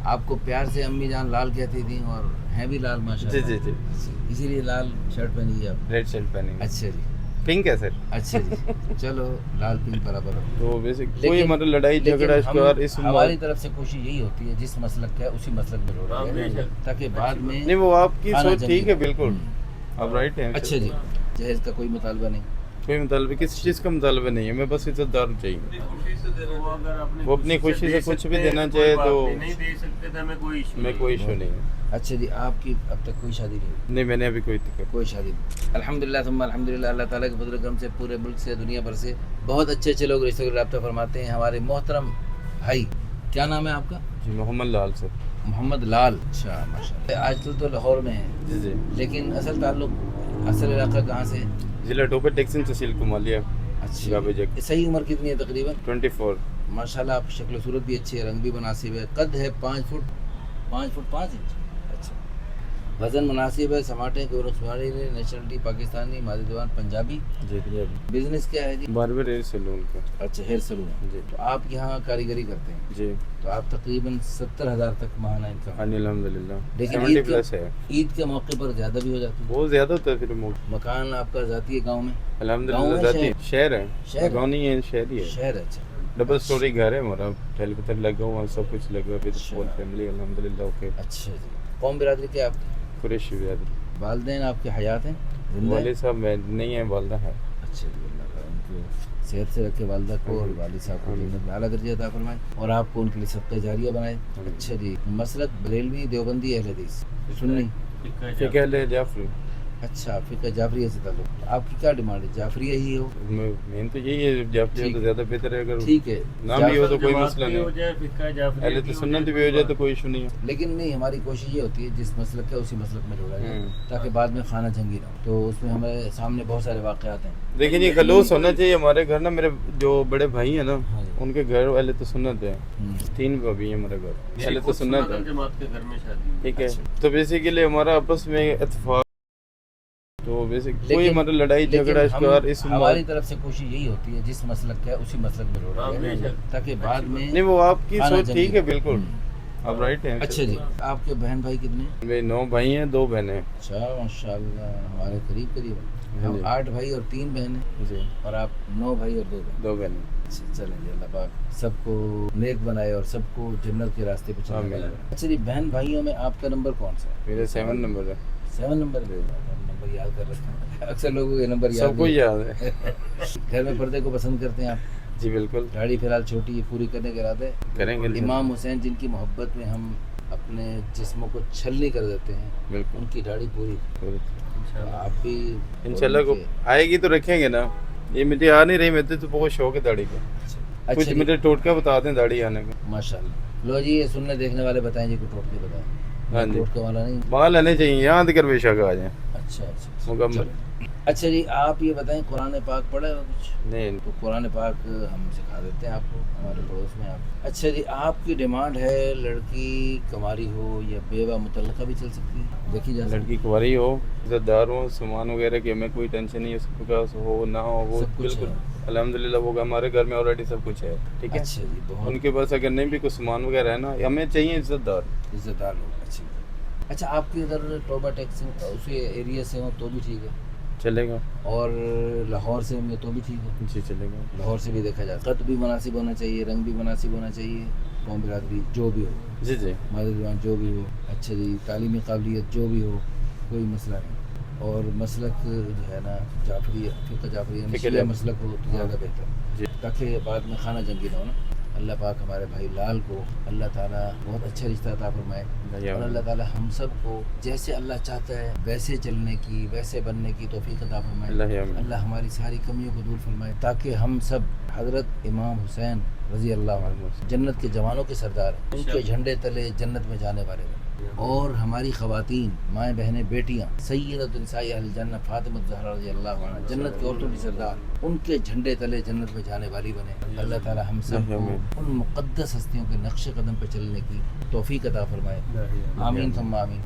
آپ کو پیار سے امی جان لال کہتی تھیں اور ہیں بھی لال ماشاء اللہ. جی جی اسی لیے لال شرٹ پہنی ہے آپ. ریڈ شرٹ پہنی ہے. اچھا جی. پنک ہے سر. اچھا جی. چلو لال پنک برابر ہو. تو بیسک کوئی مطلب لڑائی جھگڑا اس کا اس ہماری طرف سے کوشش یہی ہوتی ہے جس مسلک کا ہے اسی مسلک میں جوڑا جائے تاکہ بعد میں نہیں وہ آپ کی سوچ ٹھیک ہے بالکل آپ رائٹ ہیں. اچھا جی. جہیز کا کوئی مطالبہ نہیں. کوئی مطالبہ کسی چیز کا مطالبہ نہیں ہے. میں بس عزت دار چاہیے. وہ اپنی خوشی سے کچھ بھی دینا چاہے تو میں کوئی ایشو نہیں ہے. اچھا جی. آپ کی اب تک کوئی شادی نہیں؟ نہیں میں نے ابھی کوئی شادی نہیں. الحمدللہ ثم الحمدللہ. اللہ تعالیٰ کے فضل و کرم سے پورے ملک سے دنیا بھر سے بہت اچھے اچھے لوگ رشتہ رابطہ فرماتے ہیں. ہمارے محترم بھائی کیا نام ہے آپ کا؟ جی محمد لال سر. محمد لال. اچھا ماشاء اللہ. آج کل تو لاہور میں ہیں. جی جی. لیکن اصل تعلق اصل علاقہ کہاں سے؟ ضلع ٹوپے ٹیکسن تحصیل کمالیہ. اچھا. صحیح عمر کتنی ہے تقریباً؟ 24. ماشاء اللہ. آپ شکل و صورت بھی اچھی ہے, رنگ بھی مناسب ہے, قد ہے 5 فٹ 5 انچ. اچھا. وزن مناسب ہے, سماٹے کو رخسواری نے, نیشنلٹی پاکستانی, مادری زبان پنجابی. جی جی. بزنس کیا ہے جی؟ باربر ہیئر سیلون کا. اچھا ہیئر سیلون. جی. تو آپ یہاں کاریگری کرتے ہیں؟ جی. تو آپ تقریباً 70,000 تک ماہانہ انکم. ہاں الحمدللہ. لیکن 70 پلس ہے. عید کے موقع پر زیادہ بھی ہو جاتی ہے. بہت زیادہ ہوتا ہے پھر. مکان آپ کا ذاتی ہے گاؤں میں؟ الحمدللہ ذاتی شہر ہے. گاؤں نہیں ہے, شہر ہی ہے. شہر. اچھا. ڈبل سٹوری گھر ہے ہمارا. ٹھیل پتھر لگا ہوا, سب کچھ لگا ہوا. فل فیملی الحمدللہ اوکے. اچھا جی. قوم برادری کیا آپ کی؟ قریشی برادری. والدین آپ کے حیات ہیں؟ والد صاحب نہیں ہیں, والدہ ہے. اچھا جی. اللہ تعالیٰ ان کو صحت سے رکھے, والدہ کو اور والد صاحب کو جنت میں اعلیٰ درجہ عطا فرمائے اور آپ کو ان کے لیے صدقہ جاریہ بنائے. اچھا جی. مسلک بریلوی, دیوبندی, اہل حدیث, سنی, فقہ اہل جعفری. اچھا. فقہ جعفریہ سے تعلق. آپ کی کیا ڈیمانڈ ہے؟ جعفریہ ہی ہو؟ مین تو یہی ہے, جعفری تو زیادہ بہتر ہے. اگر ٹھیک ہے نام بھی ہو تو کوئی مسئلہ نہیں, اہل سنت بھی ہو جائے تو کوئی ایشو نہیں ہے. لیکن نہیں, ہماری کوشش یہ ہوتی ہے جس مسلک کا اسی مسلک میں جوڑا جائے تاکہ بعد میں خانہ جنگی نہ ہو. تو اس میں ہمارے سامنے بہت سارے واقعات ہیں. دیکھیں یہ خلوص ہونا چاہیے. ہمارے گھر نا, میرے جو بڑے بھائی ہیں نا, ان کے گھر اہل سنت ہے. 3 بھابھی ہیں ہمارے گھر, اہل سنت ہے. ٹھیک ہے. تو بیسیکلی ہمارا آپس میں اتفاق. تو بیسک کوئی مطلب لڑائی جھگڑا اس کا اس ہماری طرف سے کوشش یہی ہوتی ہے جس مسلک کا ہے اسی مسلک میں جوڑا جائے تاکہ بعد میں نہیں وہ آپ کی سوچ ٹھیک ہے بالکل آپ رائٹ ہیں. اچھا جی. آپ کے بہن بھائی کتنے؟ میرے 9 بھائی ہیں, 2 بہنیں. اچھا ماشاء اللہ. ہمارے قریب ہم 8 بھائی اور 3 بہنیں. جی. اور آپ 9 بھائی اور 2 بہنیں. اچھا. چلیں جی. اللہ پاک سب کو نیک بنائے اور سب کو جنت کے راستے پہ چلائے. اچھا جی. بہن بھائیوں میں آپ کا نمبر کون سا ہے؟ میرا 7 نمبر ہے. 7 نمبر. نمبر یاد کر رکھا ہے. اکثر لوگوں کے نمبر سب کو یاد ہے. گھر میں پردے کو پسند کرتے ہیں آپ؟ جی بالکل. داڑھی فی الحال چھوٹی ہے, پوری کرنے کے ارادے کریں گے. امام حسین جن کی محبت میں ہم اپنے جسموں کو چھلنی کر دیتے ہیں, بالکل ان کی داڑھی پوری. آپ بھی انشاءاللہ کو آئے گی تو رکھیں گے نا. یہ مجھے آ نہیں رہی, میں تو بہت شوق ہے داڑھی کا. کچھ مجھے ٹوٹکا بتا دیں داڑھی آنے کا. ماشاء اللہ. لو جی, یہ سننے دیکھنے والے بتائیں جی, کوئی ٹوٹکے بتائیں. ہاں جی. ٹوٹکا والا نہیں, بال آنے چاہیے یہاں دکر بے شک آ جائیں. اچھا اچھا مکمل. اچھا جی. آپ یہ بتائیں قرآن پاک پڑھا ہے کچھ؟ نہیں. تو قرآن پاک ہم سکھا دیتے ہیں آپ کو, ہمارے پڑوس میں آپ. اچھا جی. آپ کی ڈیمانڈ ہے لڑکی کماری ہو یا بیوہ متعلقہ بھی چل سکتی ہے؟ دیکھی جا لڑکی کماری ہو, عزت دار ہو, سامان وغیرہ کی ہمیں کوئی ٹینشن نہیں ہے. اس کے پاس ہو نہ ہو وہ بالکل الحمدللہ وہ ہمارے گھر میں آلریڈی سب کچھ ہے. ٹھیک ہے. اچھا جی. ان کے پاس اگر نہیں بھی کوئی سامان وغیرہ ہے نا, ہمیں چاہیے عزت دار لوگ. اچھی. اچھا. آپ کے ادھر ٹوبہ ٹیکسی اسی ایریا سے ہوں تو بھی ٹھیک ہے, چلے گا. اور لاہور سے ہوں تو بھی ٹھیک ہے. جی چلے گا. لاہور سے بھی دیکھا جائے. قد بھی مناسب ہونا چاہیے, رنگ بھی مناسب ہونا چاہیے, قوم برادری جو بھی ہو. جی جی. مادری زبان جو بھی ہو. اچھا جی. تعلیمی قابلیت جو بھی ہو, کوئی مسئلہ نہیں. اور مسلک جو ہے نا جعفری, فقہ جعفری مسلک ہو تو زیادہ بہتر, تاکہ بعد میں خانہ جنگی نہ ہو نا. اللہ پاک ہمارے بھائی لال کو اللہ تعالیٰ بہت اچھا رشتہ عطا فرمائے, اور اللہ تعالیٰ ہم سب کو جیسے اللہ چاہتا ہے ویسے چلنے کی, ویسے بننے کی توفیق عطا فرمائے. اللہ ہماری ساری کمیوں کو دور فرمائے تاکہ ہم سب حضرت امام حسین رضی اللہ عنہ جنت کے جوانوں کے سردار ہیں, ان کے جھنڈے تلے جنت میں جانے والے ہیں. اور ہماری خواتین, مائیں بہنیں, بیٹیاں سیدۃ النساء اہل الجنہ فاطمہ الزہرا رضی اللہ عنہا جنت کی عورتوں کی سردار, ان کے جھنڈے تلے جنت میں جانے والی بنے. اللہ تعالی ہم سب کو ان مقدس ہستیوں کے نقش قدم پہ چلنے کی توفیق عطا فرمائے. آمین ثم آمین.